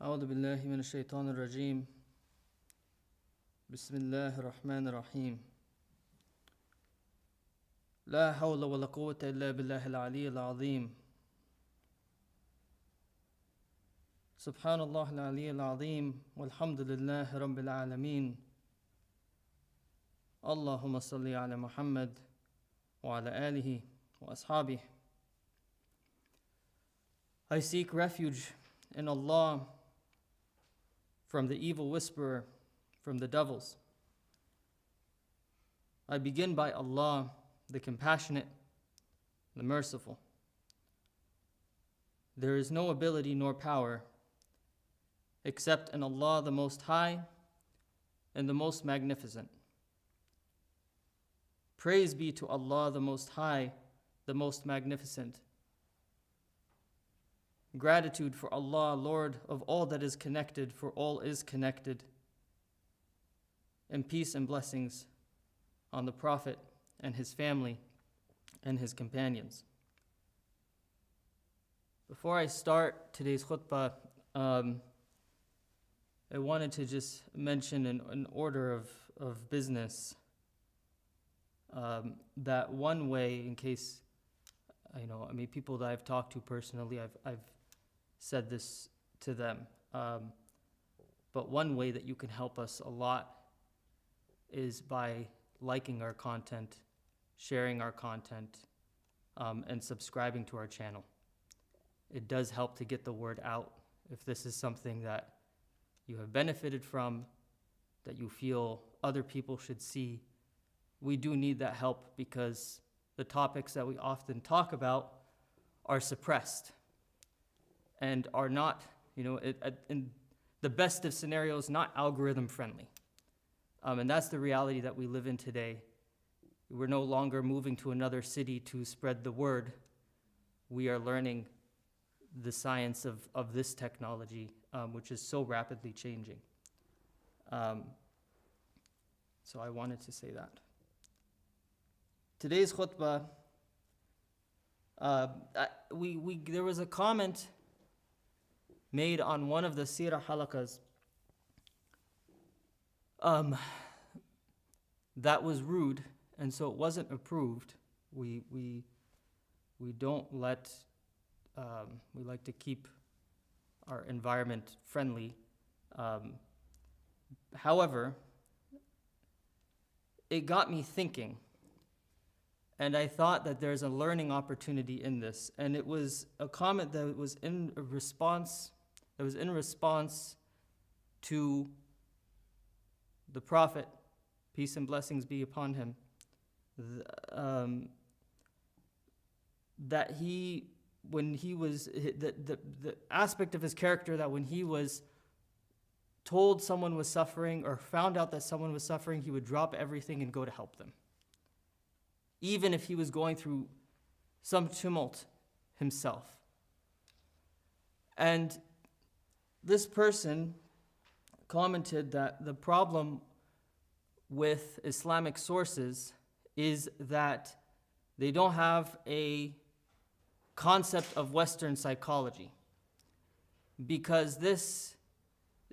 أعوذ بالله من الشيطان الرجيم بسم الله الرحمن الرحيم لا حول ولا قوة إلا بالله العلي العظيم سبحان الله العلي العظيم والحمد لله رب العالمين اللهم صل على محمد وعلى آله وأصحابه. I seek refuge in Allah from the evil whisperer, from the devils. I begin by Allah, the compassionate, the merciful. There is no ability nor power except in Allah the Most High and the Most Magnificent. Praise be to Allah the Most High, the Most Magnificent. Gratitude for Allah, Lord of all that is connected, for all is connected. And peace and blessings on the Prophet and his family and his companions. Before I start today's khutbah, I wanted to just mention an order of business. That one way, in case, people that I've talked to personally, I've said this to them. But one way that you can help us a lot is by liking our content, sharing our content, and subscribing to our channel. It does help to get the word out. If this is something that you have benefited from, that you feel other people should see, we do need that help because the topics that we often talk about are suppressed and are not, in the best of scenarios, not algorithm friendly. And that's the reality that we live in today. We're no longer moving to another city to spread the word. We are learning the science of this technology, which is so rapidly changing. So I wanted to say that. Today's khutbah, there was a comment made on one of the Sirah halakas that was rude, and so it wasn't approved. We don't let, we like to keep our environment friendly. However, it got me thinking, and I thought that there's a learning opportunity in this. And it was a comment that was in response to the Prophet, peace and blessings be upon him, that the aspect of his character that when he was told someone was suffering or found out that someone was suffering, he would drop everything and go to help them, even if he was going through some tumult himself. And this person commented that the problem with Islamic sources is that they don't have a concept of Western psychology, because this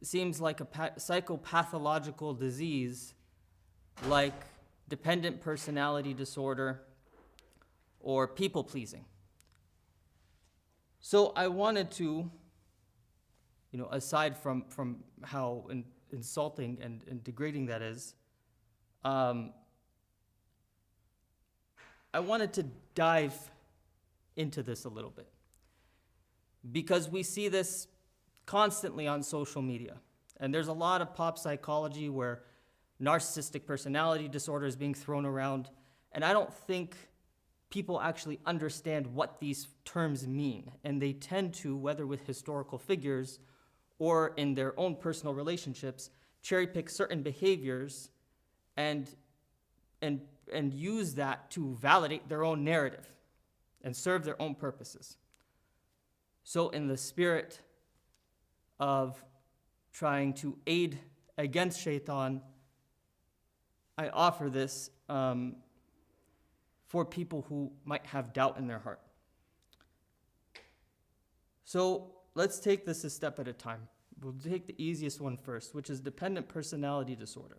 seems like a psychopathological disease like dependent personality disorder or people-pleasing. So I wanted to, aside from how insulting and degrading that is, I wanted to dive into this a little bit, because we see this constantly on social media. And there's a lot of pop psychology where narcissistic personality disorder is being thrown around. And I don't think people actually understand what these terms mean. And they tend to, whether with historical figures or in their own personal relationships, cherry pick certain behaviors and use that to validate their own narrative and serve their own purposes. So in the spirit of trying to aid against shaitan, I offer this for people who might have doubt in their heart. So let's take this a step at a time. We'll take the easiest one first, which is dependent personality disorder,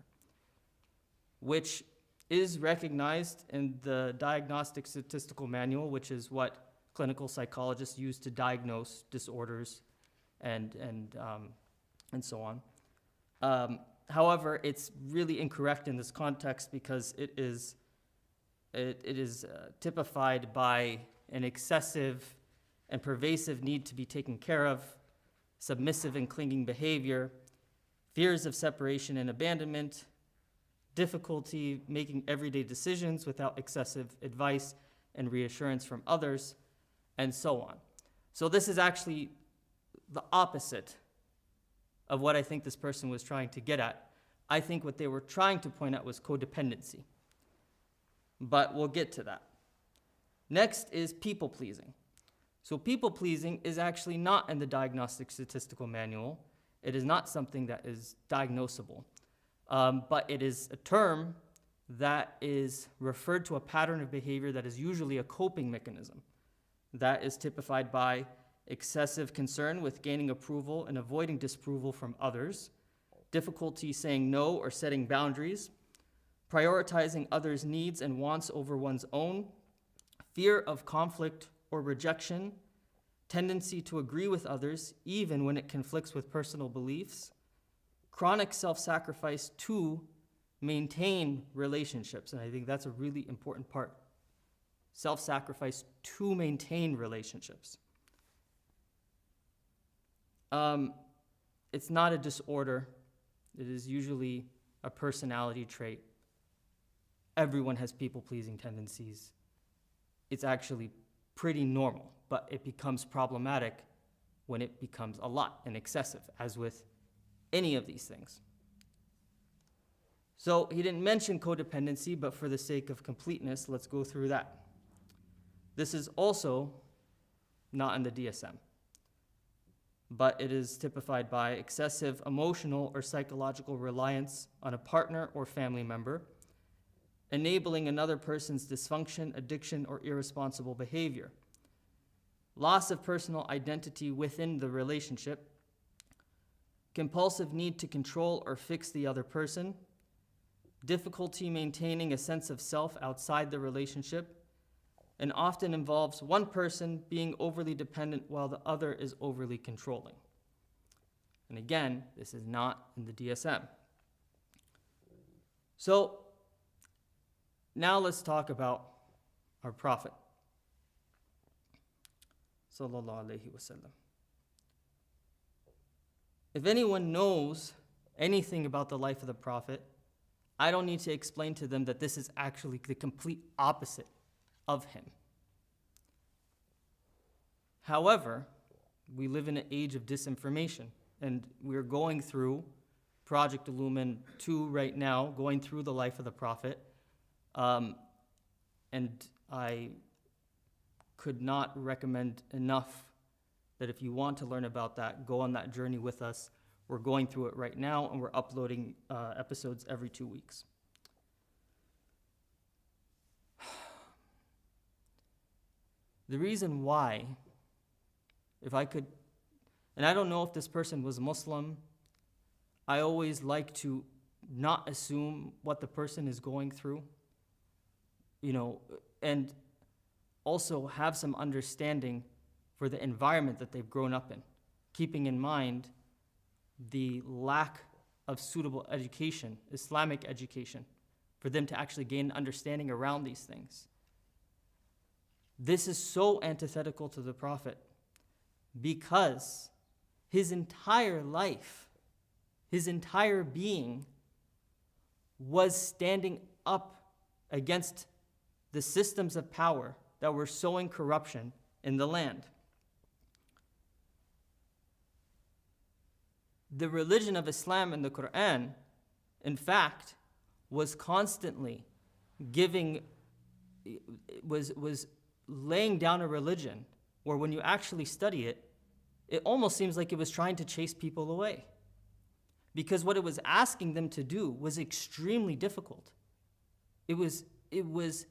which is recognized in the Diagnostic Statistical Manual, which is what clinical psychologists use to diagnose disorders and so on. However, it's really incorrect in this context because it is typified by an excessive and pervasive need to be taken care of, submissive and clinging behavior, fears of separation and abandonment, difficulty making everyday decisions without excessive advice and reassurance from others, and so on. So this is actually the opposite of what I think this person was trying to get at. I think what they were trying to point out was codependency. But we'll get to that. Next is people-pleasing. So people-pleasing is actually not in the Diagnostic Statistical Manual. It is not something that is diagnosable. But it is a term that is referred to a pattern of behavior that is usually a coping mechanism. That is typified by excessive concern with gaining approval and avoiding disapproval from others, difficulty saying no or setting boundaries, prioritizing others' needs and wants over one's own, fear of conflict or rejection, tendency to agree with others even when it conflicts with personal beliefs, chronic self-sacrifice to maintain relationships. And I think that's a really important part. Self-sacrifice to maintain relationships. It's not a disorder. It is usually a personality trait. Everyone has people-pleasing tendencies. It's actually pretty normal, but it becomes problematic when it becomes a lot and excessive, as with any of these things. So he didn't mention codependency, but for the sake of completeness, let's go through that. This is also not in the DSM, but it is typified by excessive emotional or psychological reliance on a partner or family member, enabling another person's dysfunction, addiction, or irresponsible behavior, loss of personal identity within the relationship, compulsive need to control or fix the other person, difficulty maintaining a sense of self outside the relationship, and often involves one person being overly dependent while the other is overly controlling. And again, this is not in the DSM. So now let's talk about our Prophet, sallallahu alaihi wasallam. If anyone knows anything about the life of the Prophet, I don't need to explain to them that this is actually the complete opposite of him. However, we live in an age of disinformation, and we're going through Project Illumin 2 right now, going through the life of the Prophet, and I could not recommend enough that if you want to learn about that, go on that journey with us. We're going through it right now, and we're uploading episodes every 2 weeks. The reason why, if I could, and I don't know if this person was Muslim, I always like to not assume what the person is going through, and also have some understanding for the environment that they've grown up in, keeping in mind the lack of suitable education, Islamic education, for them to actually gain understanding around these things. This is so antithetical to the Prophet because his entire life, his entire being was standing up against the systems of power that were sowing corruption in the land. The religion of Islam in the Quran, in fact, was constantly was laying down a religion where when you actually study it, it almost seems like it was trying to chase people away. Because what it was asking them to do was extremely difficult. It was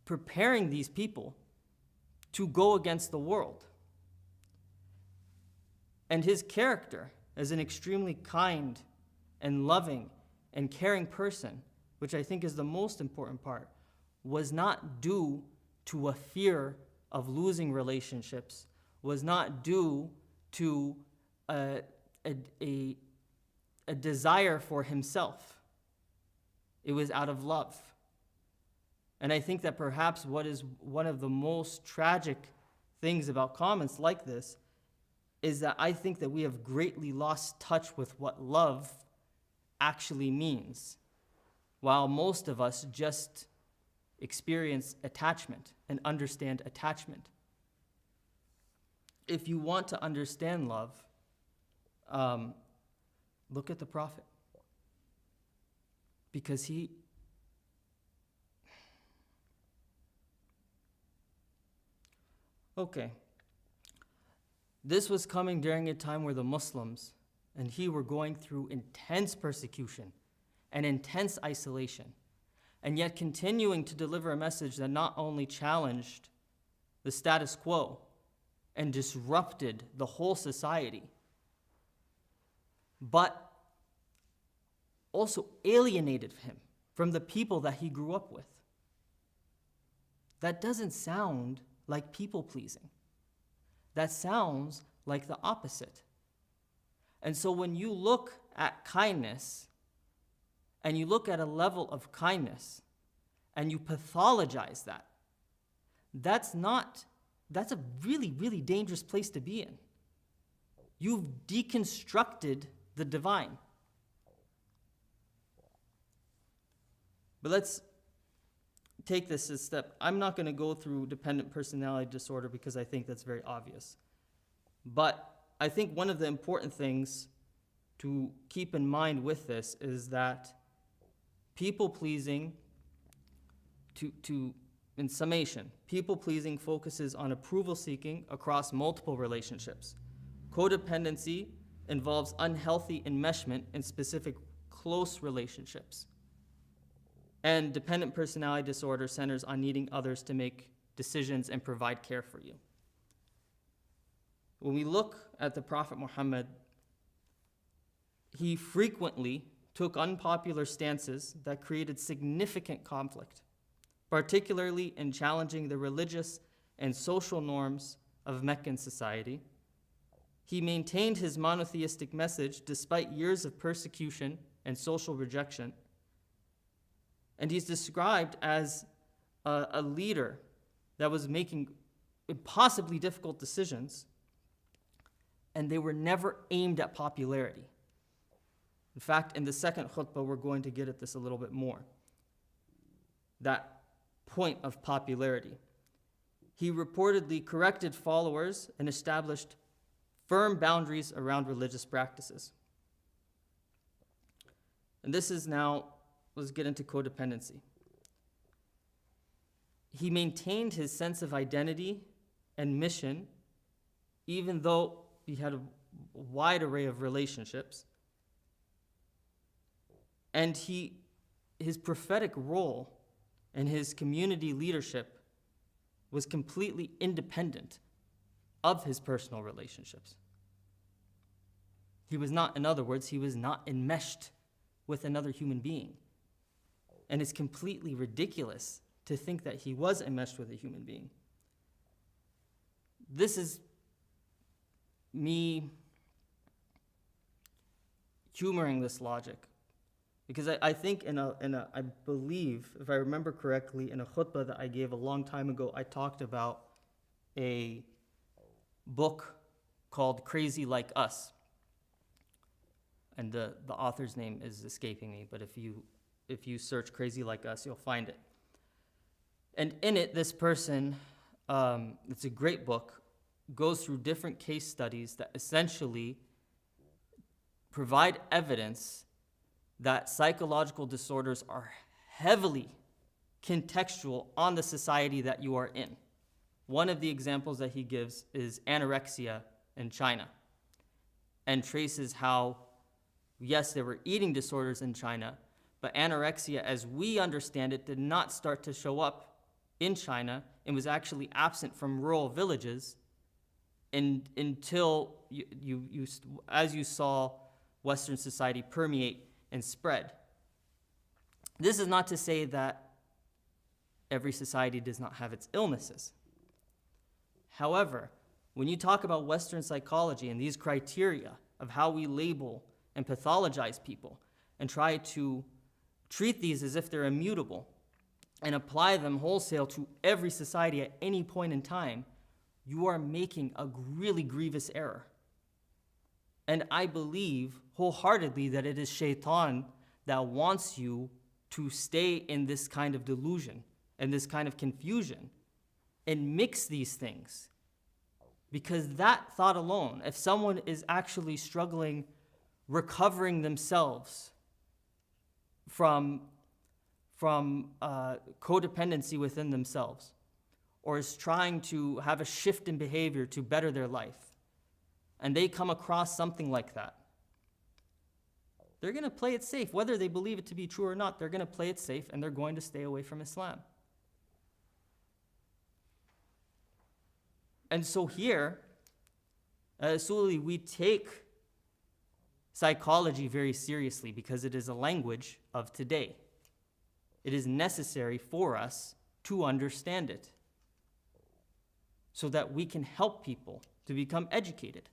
preparing these people to go against the world. And his character as an extremely kind and loving and caring person, which I think is the most important part, was not due to a fear of losing relationships, was not due to a desire for himself. It was out of love. And I think that perhaps what is one of the most tragic things about comments like this is that I think that we have greatly lost touch with what love actually means, while most of us just experience attachment and understand attachment. If you want to understand love, look at the Prophet. Because he this was coming during a time where the Muslims and he were going through intense persecution and intense isolation, and yet continuing to deliver a message that not only challenged the status quo and disrupted the whole society, but also alienated him from the people that he grew up with. That doesn't sound like people pleasing. That sounds like the opposite. And so when you look at kindness, and you look at a level of kindness, and you pathologize that, that's a really, really dangerous place to be in. You've deconstructed the divine. But let's take this a step. I'm not going to go through dependent personality disorder because I think that's very obvious. But I think one of the important things to keep in mind with this is that people-pleasing, in summation, people-pleasing focuses on approval-seeking across multiple relationships. Codependency involves unhealthy enmeshment in specific close relationships. And dependent personality disorder centers on needing others to make decisions and provide care for you. When we look at the Prophet Muhammad, he frequently took unpopular stances that created significant conflict, particularly in challenging the religious and social norms of Meccan society. He maintained his monotheistic message despite years of persecution and social rejection. And he's described as a leader that was making impossibly difficult decisions, and they were never aimed at popularity. In fact, in the second khutbah, we're going to get at this a little bit more. That point of popularity. He reportedly corrected followers and established firm boundaries around religious practices. And this is now, let's get into codependency. He maintained his sense of identity and mission, even though he had a wide array of relationships. And his prophetic role and his community leadership was completely independent of his personal relationships. He was not, in other words, he was not enmeshed with another human being. And it's completely ridiculous to think that he was enmeshed with a human being. This is me humoring this logic, because I think I believe, if I remember correctly, in a khutbah that I gave a long time ago, I talked about a book called Crazy Like Us. And the author's name is escaping me, but if you search Crazy Like Us, you'll find it. And in it, this person, it's a great book, goes through different case studies that essentially provide evidence that psychological disorders are heavily contextual on the society that you are in. One of the examples that he gives is anorexia in China, and traces how, yes, there were eating disorders in China, but anorexia, as we understand it, did not start to show up in China and was actually absent from rural villages until as you saw Western society permeate and spread. This is not to say that every society does not have its illnesses. However, when you talk about Western psychology and these criteria of how we label and pathologize people and try to treat these as if they're immutable and apply them wholesale to every society at any point in time, you are making a really grievous error. And I believe wholeheartedly that it is shaitan that wants you to stay in this kind of delusion and this kind of confusion and mix these things. Because that thought alone, if someone is actually struggling, recovering themselves from codependency within themselves, or is trying to have a shift in behavior to better their life, and they come across something like that, they're going to play it safe. Whether they believe it to be true or not, they're going to play it safe and they're going to stay away from Islam. And so here, at Usuli, we take psychology very seriously because it is a language of today. It is necessary for us to understand it so that we can help people to become educated.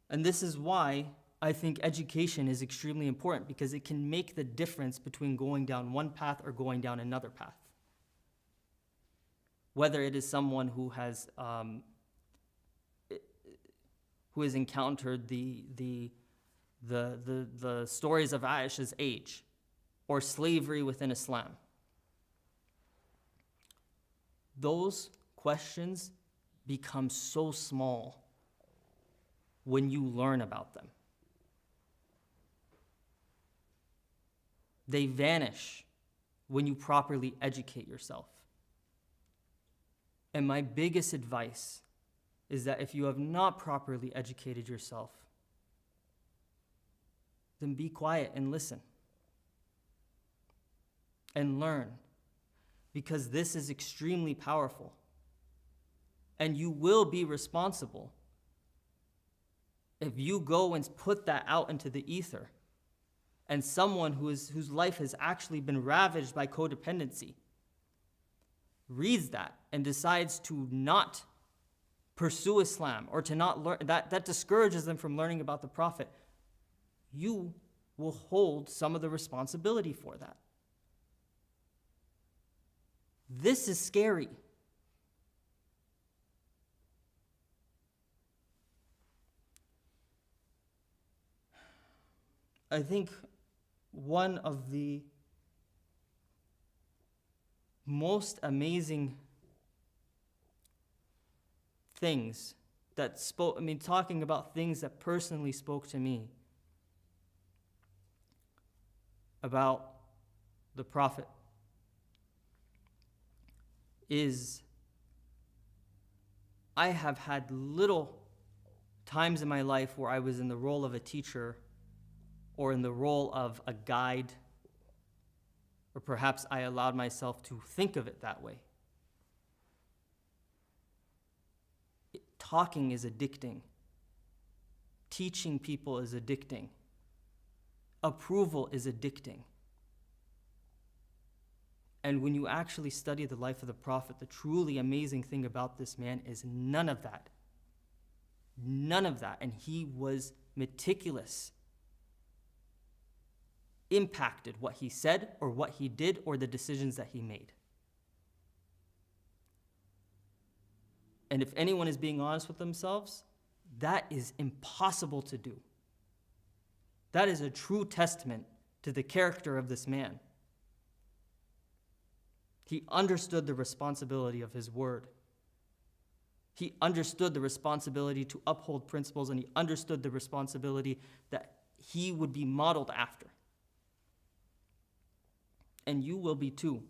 And this is why I think education is extremely important, because it can make the difference between going down one path or going down another path. Whether it is someone who has encountered the stories of Aisha's age, or slavery within Islam. Those questions become so small when you learn about them. They vanish when you properly educate yourself. And my biggest advice is that if you have not properly educated yourself, then be quiet and listen. And learn. Because this is extremely powerful. And you will be responsible if you go and put that out into the ether, and someone whose life has actually been ravaged by codependency reads that and decides to not pursue Islam or to not learn, that discourages them from learning about the Prophet, you will hold some of the responsibility for that. This is scary. I think one of the most amazing things that talking about things that personally spoke to me about the Prophet is I have had little times in my life where I was in the role of a teacher or in the role of a guide, or perhaps I allowed myself to think of it that way. Talking is addicting. Teaching people is addicting. Approval is addicting. And when you actually study the life of the Prophet, the truly amazing thing about this man is none of that. None of that. And he was meticulous. Impacted what he said or what he did or the decisions that he made. And if anyone is being honest with themselves, that is impossible to do. That is a true testament to the character of this man. He understood the responsibility of his word. He understood the responsibility to uphold principles, and he understood the responsibility that he would be modeled after. And you will be too.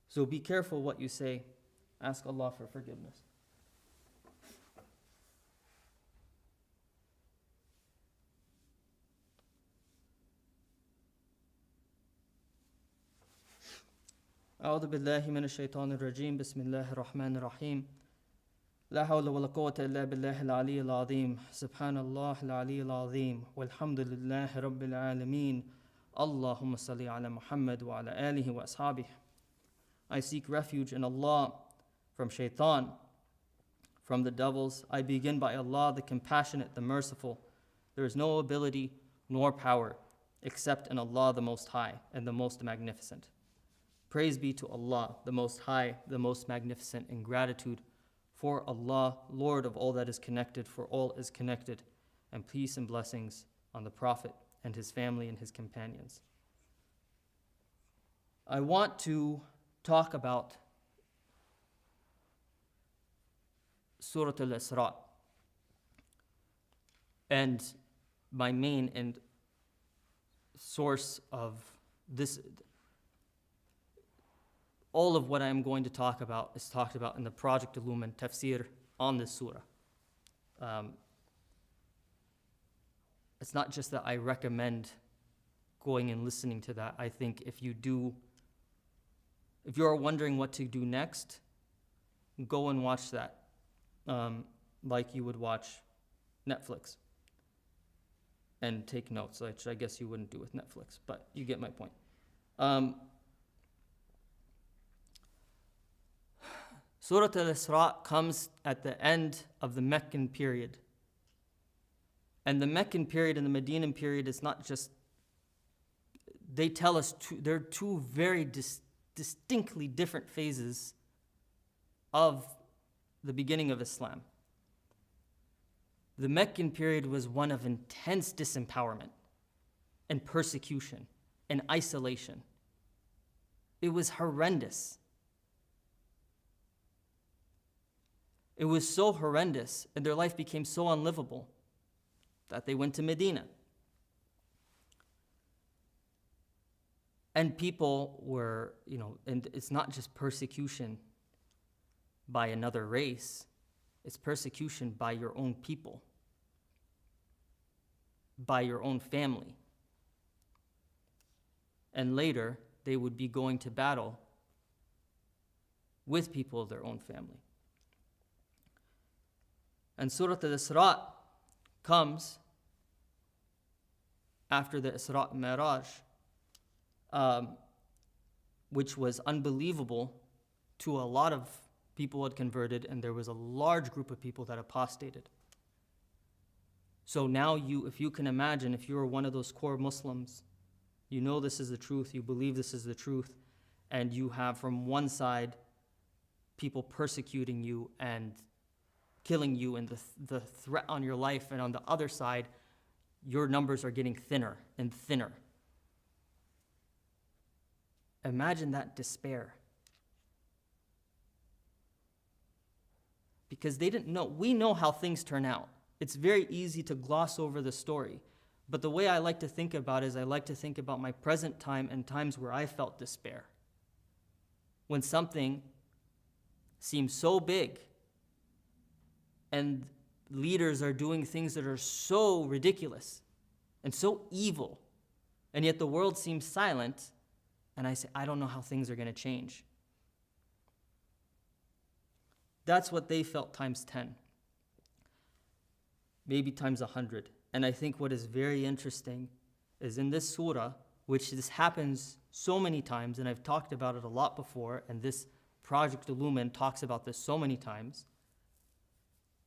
So be careful what you say. Ask Allah for forgiveness. أعوذ بالله من الشيطان الرجيم بسم الله الرحمن الرحيم لا حول ولا قوة إلا بالله العلي العظيم سبحان الله العلي العظيم والحمد لله رب العالمين اللهم صل على محمد وعلى آله وأصحابه. I seek refuge in Allah from shaitan, from the devils. I begin by Allah, the compassionate, the merciful. There is no ability nor power except in Allah the Most High and the Most Magnificent. Praise be to Allah, the Most High, the Most Magnificent, in gratitude for Allah, Lord of all that is connected, for all is connected, and peace and blessings on the Prophet and his family and his companions. I want to talk about Surah Al-Isra, and my main and source of this, all of what I am going to talk about is talked about in the Project Illumine tafsir on this surah. It's not just that I recommend going and listening to that. I think if you are wondering what to do next, go and watch that, like you would watch Netflix, and take notes, which I guess you wouldn't do with Netflix, but you get my point. Surah Al-Isra comes at the end of the Meccan period. And the Meccan period and the Medinan period is not just, they tell us they're two very distinctly different phases of the beginning of Islam. The Meccan period was one of intense disempowerment and persecution and isolation. It was horrendous. It was so horrendous, and their life became so unlivable that they went to Medina. And people were, and it's not just persecution by another race, it's persecution by your own people, by your own family. And later, they would be going to battle with people of their own family. And Surah Al-Isra comes after the Isra Miraj, which was unbelievable to a lot of people who had converted, and there was a large group of people that apostated. So now if you can imagine, if you are one of those core Muslims, you know this is the truth, you believe this is the truth, and you have from one side people persecuting you and killing you and the threat on your life, and on the other side, your numbers are getting thinner and thinner. Imagine that despair. Because they didn't know. We know how things turn out. It's very easy to gloss over the story. But the way I like to think about it is I like to think about my present time and times where I felt despair. When something seems so big, and leaders are doing things that are so ridiculous and so evil, and yet the world seems silent, and I say, I don't know how things are going to change. That's what they felt times 10, maybe times 100. And I think what is very interesting is in this surah, which this happens so many times, and I've talked about it a lot before, and this Project Illumine talks about this so many times.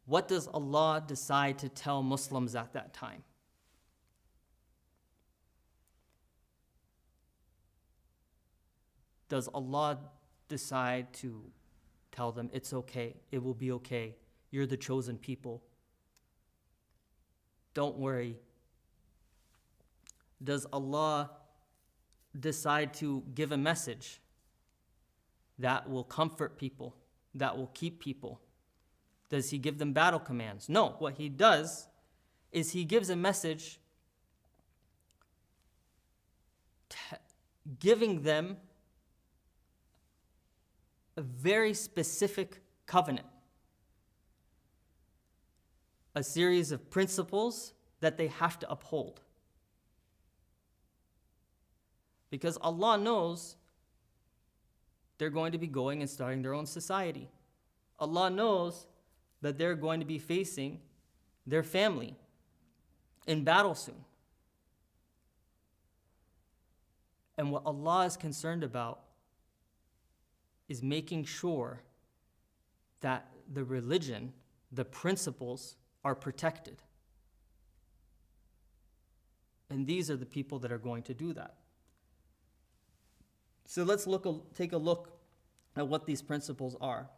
What does Allah decide to tell Muslims at that time? Does Allah decide to tell them it's okay, it will be okay, you're the chosen people, don't worry? Does Allah decide to give a message that will comfort people, that will keep people? Does he give them battle commands? No. What he does is he gives a message giving them a very specific covenant, a series of principles that they have to uphold. Because Allah knows they're going to be going and starting their own society. Allah knows that they're going to be facing their family in battle soon. And what Allah is concerned about is making sure that the religion, the principles, are protected. And these are the people that are going to do that. So let's take a look at what these principles are.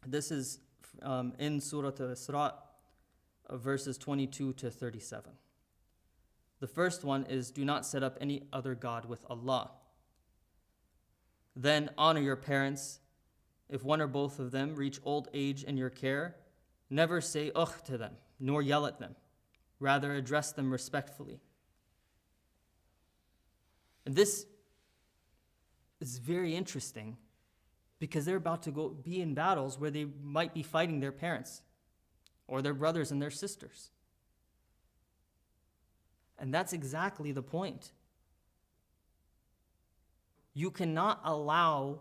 This is in Surah Al-Isra, verses 22 to 37. The first one is, do not set up any other God with Allah. Then honor your parents. If one or both of them reach old age in your care, never say ugh to them, nor yell at them. Rather, address them respectfully. And this is very interesting because they're about to be in battles where they might be fighting their parents or their brothers and their sisters. And that's exactly the point. You cannot allow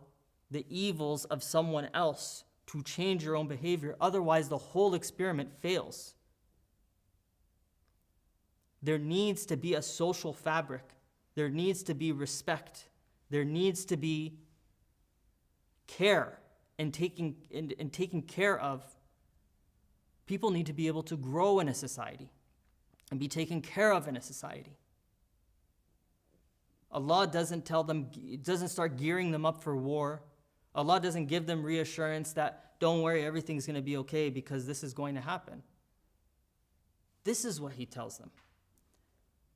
the evils of someone else to change your own behavior, otherwise the whole experiment fails. There needs to be a social fabric. There needs to be respect. There needs to be care and taking care of. People need to be able to grow in a society and be taken care of in a society. Allah doesn't start gearing them up for war. Allah doesn't give them reassurance that, don't worry, everything's going to be okay because this is going to happen. This is what He tells them.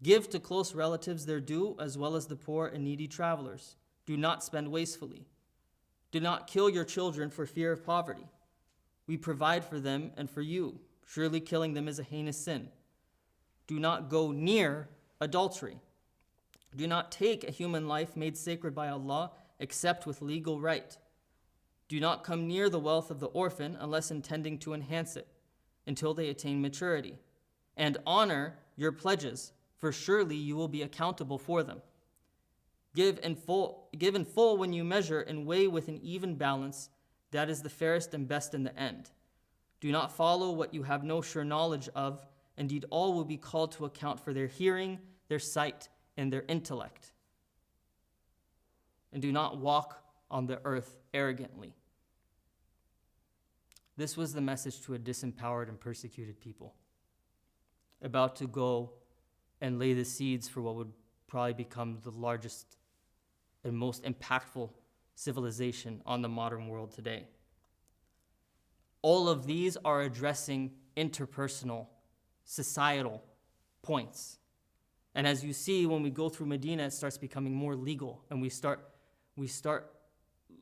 Give to close relatives their due, as well as the poor and needy travelers. Do not spend wastefully. Do not kill your children for fear of poverty. We provide for them and for you. Surely killing them is a heinous sin. Do not go near adultery. Do not take a human life made sacred by Allah except with legal right. Do not come near the wealth of the orphan unless intending to enhance it until they attain maturity. And honor your pledges, for surely you will be accountable for them. Give in full when you measure and weigh with an even balance. That is the fairest and best in the end. Do not follow what you have no sure knowledge of. Indeed, all will be called to account for their hearing, their sight, and their intellect. And do not walk on the earth arrogantly. This was the message to a disempowered and persecuted people, about to go and lay the seeds for what would probably become the largest and most impactful civilization on the modern world today. All of these are addressing interpersonal, societal points. And as you see, when we go through Medina, it starts becoming more legal, and we start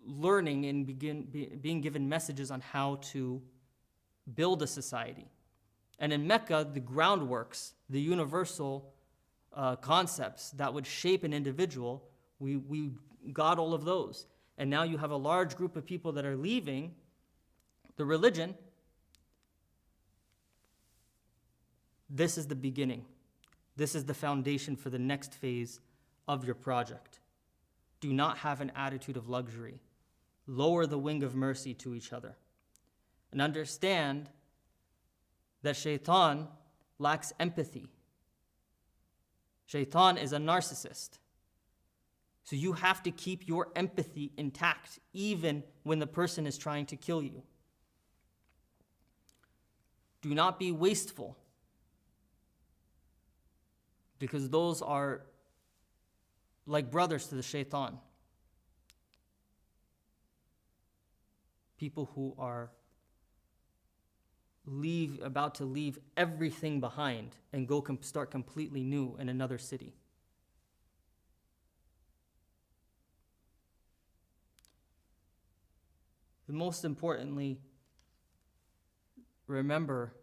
learning and being given messages on how to build a society. And in Mecca, the groundworks, the universal concepts that would shape an individual, we got all of those. And now you have a large group of people that are leaving the religion. This is the beginning. This is the foundation for the next phase of your project. Do not have an attitude of luxury. Lower the wing of mercy to each other. And understand that shaitan lacks empathy. Shaitan is a narcissist. So you have to keep your empathy intact, even when the person is trying to kill you. Do not be wasteful, because those are like brothers to the shaitan. People who are about to leave everything behind and go start completely new in another city. And most importantly, remember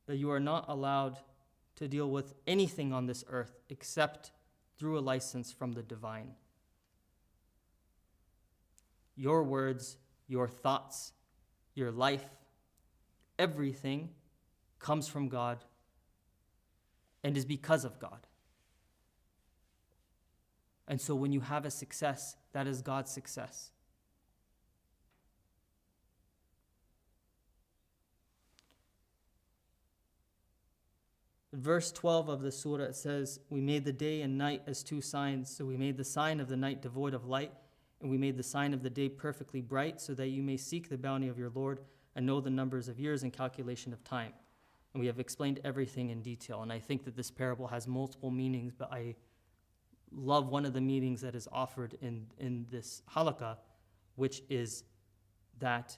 that you are not allowed to deal with anything on this earth except through a license from the divine. Your words, your thoughts, your life, everything comes from God and is because of God. And so when you have a success, that is God's success. Verse 12 of the surah, it says, we made the day and night as two signs. So we made the sign of the night devoid of light, and we made the sign of the day perfectly bright, so that you may seek the bounty of your Lord and know the numbers of years and calculation of time. And we have explained everything in detail. And I think that this parable has multiple meanings, but I love one of the meanings that is offered in this halaqah, which is that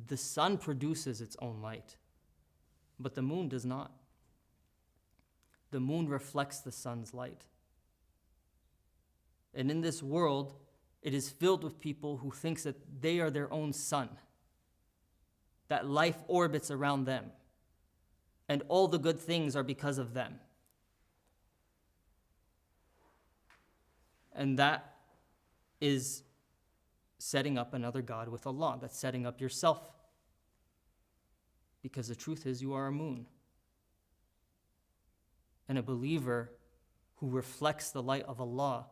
the sun produces its own light, but the moon does not. The moon reflects the sun's light. And in this world, it is filled with people who think that they are their own sun, that life orbits around them, and all the good things are because of them. And that is setting up another God with Allah. That's setting up yourself. Because the truth is, you are a moon. And a believer who reflects the light of Allah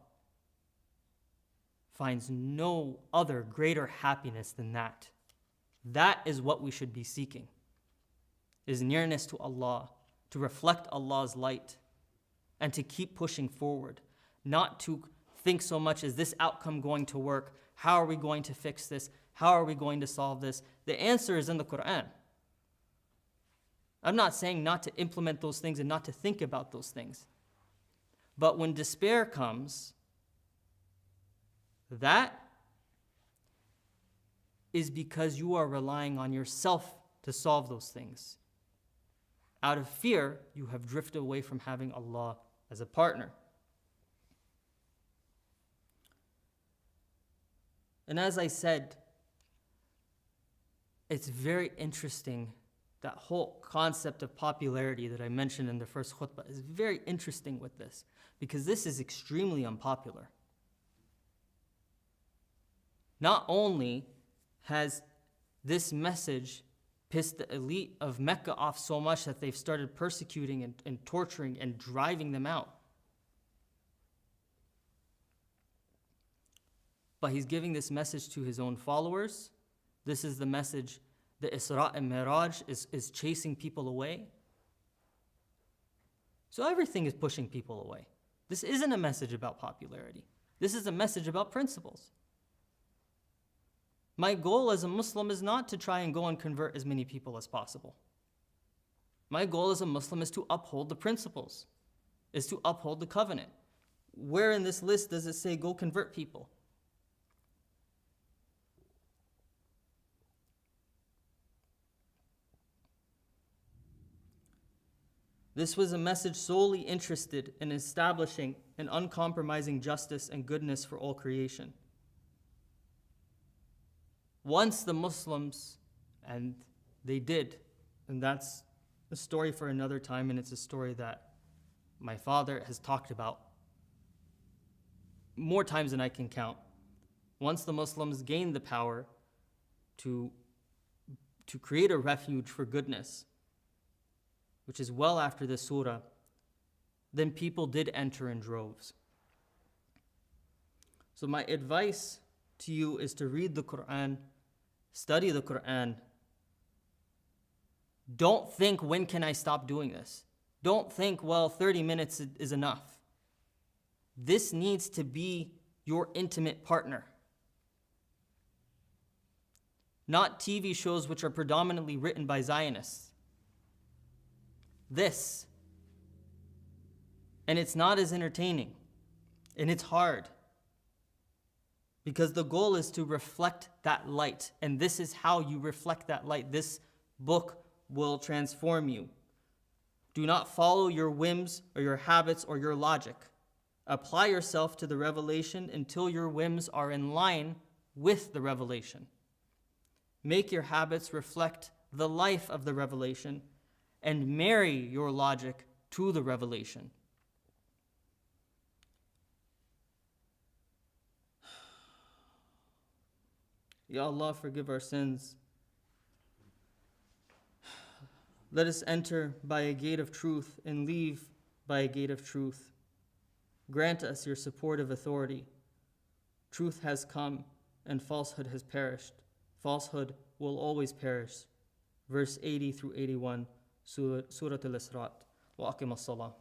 finds no other greater happiness than that. That is what we should be seeking, is nearness to Allah, to reflect Allah's light, and to keep pushing forward, not to think so much, is this outcome going to work? How are we going to fix this? How are we going to solve this? The answer is in the Quran. I'm not saying not to implement those things and not to think about those things. But when despair comes, that is because you are relying on yourself to solve those things. Out of fear, you have drifted away from having Allah as a partner. And as I said, it's very interesting. That whole concept of popularity that I mentioned in the first khutbah is very interesting with this, because this is extremely unpopular. Not only has this message pissed the elite of Mecca off so much that they've started persecuting and torturing and driving them out, but he's giving this message to his own followers. This is the message. The Isra and Miraj is chasing people away. So everything is pushing people away. This isn't a message about popularity. This is a message about principles. My goal as a Muslim is not to try and go and convert as many people as possible. My goal as a Muslim is to uphold the principles, is to uphold the covenant. Where in this list does it say go convert people? This was a message solely interested in establishing an uncompromising justice and goodness for all creation. Once the Muslims, and they did, and that's a story for another time, and it's a story that my father has talked about more times than I can count. Once the Muslims gained the power to create a refuge for goodness, which is well after this surah, then people did enter in droves. So my advice to you is to read the Quran, study the Quran. Don't think, when can I stop doing this? Don't think, well, 30 minutes is enough. This needs to be your intimate partner. Not TV shows which are predominantly written by Zionists. This. And it's not as entertaining. And it's hard. Because the goal is to reflect that light. And this is how you reflect that light. This book will transform you. Do not follow your whims or your habits or your logic. Apply yourself to the revelation until your whims are in line with the revelation. Make your habits reflect the life of the revelation, and marry your logic to the revelation. Ya Allah, forgive our sins. Let us enter by a gate of truth and leave by a gate of truth. Grant us your supportive authority. Truth has come and falsehood has perished. Falsehood will always perish. Verse 80 through 81, Surah Al-Isra. Wa aqim as-salah.